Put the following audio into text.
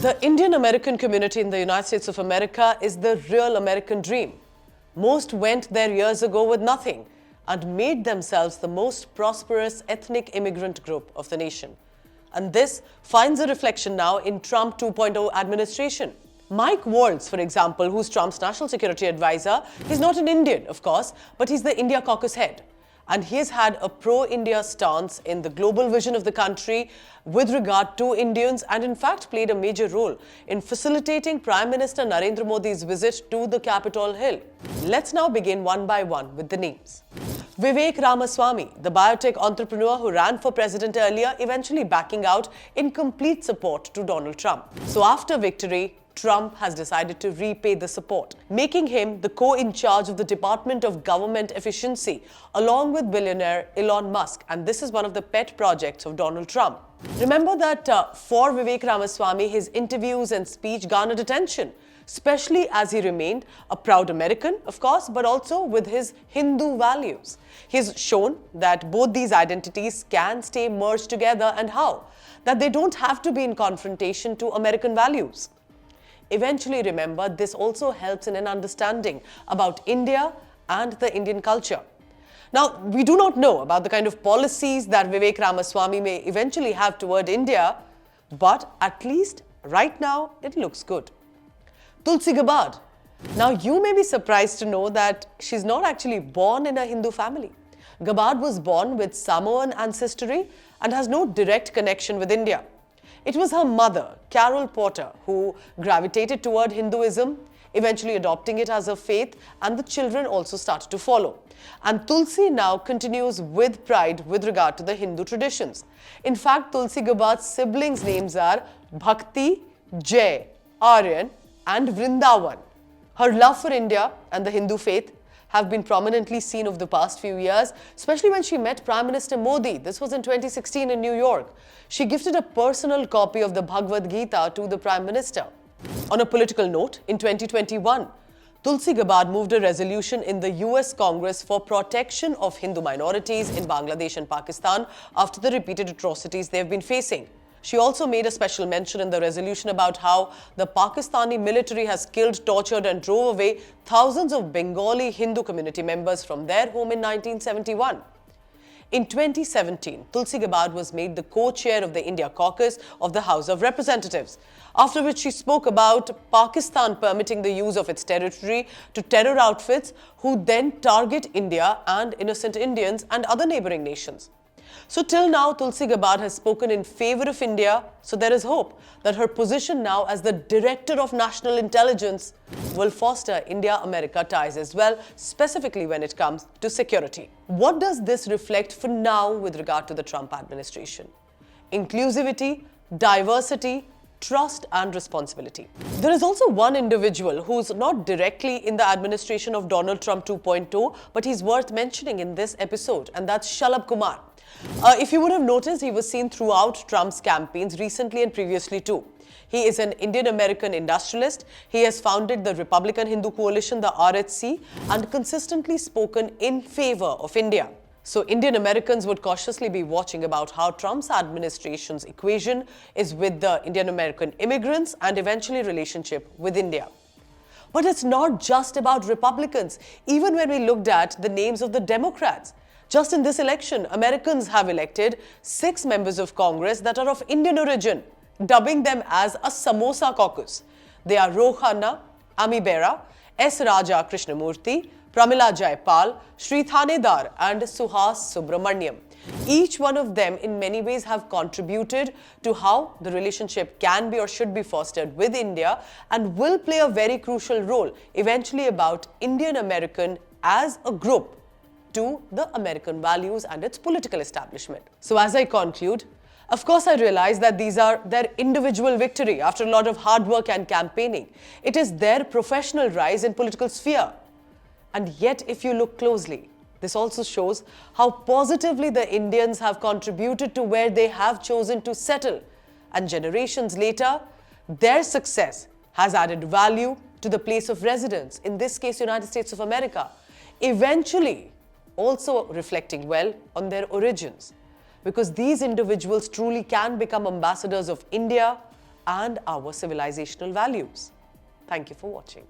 The Indian American community in the United States of America is the real American dream. Most went there years ago with nothing and made themselves the most prosperous ethnic immigrant group of the nation. And this finds a reflection now in Trump 2.0 administration. Mike Waltz, for example, who's Trump's national security advisor, he's not an Indian, of course, but he's the India caucus head. And he has had a pro-India stance in the global vision of the country with regard to Indians, and in fact played a major role in facilitating Prime Minister Narendra Modi's visit to the Capitol Hill. Let's now begin one by one with the names. Vivek Ramaswamy, the biotech entrepreneur who ran for president earlier, eventually backing out in complete support to Donald Trump. So after victory, Trump has decided to repay the support, making him the co-in-charge of the Department of Government Efficiency, along with billionaire Elon Musk. And this is one of the pet projects of Donald Trump. Remember that for Vivek Ramaswamy, his interviews and speech garnered attention, especially as he remained a proud American, of course, but also with his Hindu values. He's shown that both these identities can stay merged together, and how? That they don't have to be in confrontation to American values. Eventually, remember, this also helps in an understanding about India and the Indian culture. Now, we do not know about the kind of policies that Vivek Ramaswamy may eventually have toward India, but at least right now, it looks good. Tulsi Gabbard. Now, you may be surprised to know that she's not actually born in a Hindu family. Gabbard was born with Samoan ancestry and has no direct connection with India. It was her mother, Carol Porter, who gravitated toward Hinduism, eventually adopting it as her faith, and the children also started to follow. And Tulsi now continues with pride with regard to the Hindu traditions. In fact, Tulsi Gabbard's siblings' names are Bhakti, Jay, Aryan, and Vrindavan. Her love for India and the Hindu faith have been prominently seen over the past few years, especially when she met Prime Minister Modi. This was in 2016 in New York. She gifted a personal copy of the Bhagavad Gita to the Prime Minister. On a political note, in 2021, Tulsi Gabbard moved a resolution in the US Congress for protection of Hindu minorities in Bangladesh and Pakistan after the repeated atrocities they have been facing. She also made a special mention in the resolution about how the Pakistani military has killed, tortured and drove away thousands of Bengali Hindu community members from their home in 1971. In 2017, Tulsi Gabbard was made the co-chair of the India caucus of the House of Representatives, after which she spoke about Pakistan permitting the use of its territory to terror outfits who then target India and innocent Indians and other neighboring nations. So till now, Tulsi Gabbard has spoken in favor of India, so there is hope that her position now as the Director of National Intelligence will foster India-America ties as well, specifically when it comes to security. What does this reflect for now with regard to the Trump administration? Inclusivity, diversity, trust and responsibility. There is also one individual who's not directly in the administration of Donald Trump 2.0, but he's worth mentioning in this episode, and that's Shalabh Kumar. If you would have noticed, he was seen throughout Trump's campaigns recently and previously too. He is an Indian-American industrialist. He has founded the Republican Hindu Coalition, the RHC, and consistently spoken in favor of India. So Indian Americans would cautiously be watching about how Trump's administration's equation is with the Indian American immigrants and eventually relationship with India. But it's not just about Republicans. Even when we looked at the names of the Democrats, just in this election, Americans have elected 6 members of Congress that are of Indian origin, dubbing them as a Samosa caucus. They are Rohanna, Ami Bera, S. Raja Krishnamurthy, Pramila Jayapal, Sri Thanedar and Suhas Subramaniam. Each one of them in many ways have contributed to how the relationship can be or should be fostered with India and will play a very crucial role eventually about Indian American as a group to the American values and its political establishment. So as I conclude, of course I realize that these are their individual victory after a lot of hard work and campaigning. It is their professional rise in political sphere. And yet if you look closely, this also shows how positively the Indians have contributed to where they have chosen to settle. And generations later, their success has added value to the place of residence, in this case United States of America, eventually also reflecting well on their origins, because these individuals truly can become ambassadors of India and our civilizational values. Thank you for watching.